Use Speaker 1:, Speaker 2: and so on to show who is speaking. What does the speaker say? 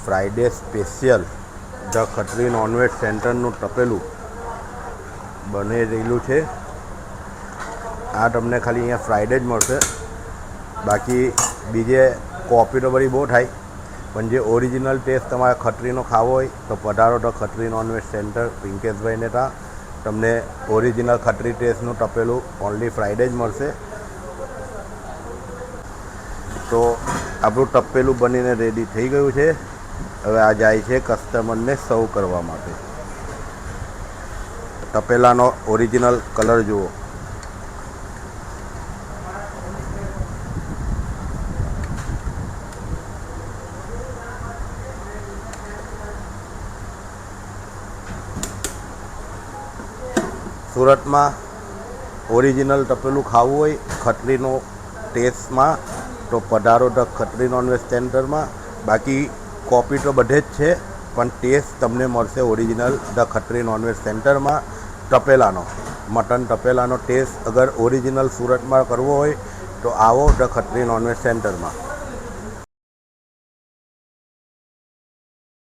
Speaker 1: Friday special the Khatri non veg સેન્ટરનું તપેલું બની રહેલું છે। આ તમને ખાલી અહીંયા ફ્રાઈડે જ મળશે, બાકી બીજે કોપી તો બધી બહુ થાય, પણ જે ઓરિજિનલ ટેસ્ટ તમારે ખત્રીનો ખાવો હોય તો પધારો ધ ખત્રી નોનવેજ સેન્ટર પિંકેશભાઈને ત્યાં તમને ઓરિજિનલ ખત્રી ટેસ્ટનું તપેલું ઓનલી ફ્રાઈડે જ મળશે। તો આપણું તપેલું બનીને રેડી થઈ ગયું છે। હવે આ જાય છે કસ્ટમરને સર્વ કરવા માટે। તપેલાનો ઓરિજિનલ કલર જુઓ। સુરતમાં ઓરિજિનલ તપેલું ખાવું હોય ખત્રીનો ટેસ્ટમાં તો પધારો ધ ખત્રી નોનવેજ સેન્ટરમાં। બાકી કોપી તો બધે જ છે, પણ ટેસ્ટ તમને મળશે ઓરિજિનલ ધ ખત્રી નોનવેજ સેન્ટરમાં। તપેલાનો મટન તપેલાનો ટેસ્ટ અગર ઓરિજિનલ સુરતમાં કરવો હોય તો આવો ધ ખત્રી નોનવેજ સેન્ટરમાં।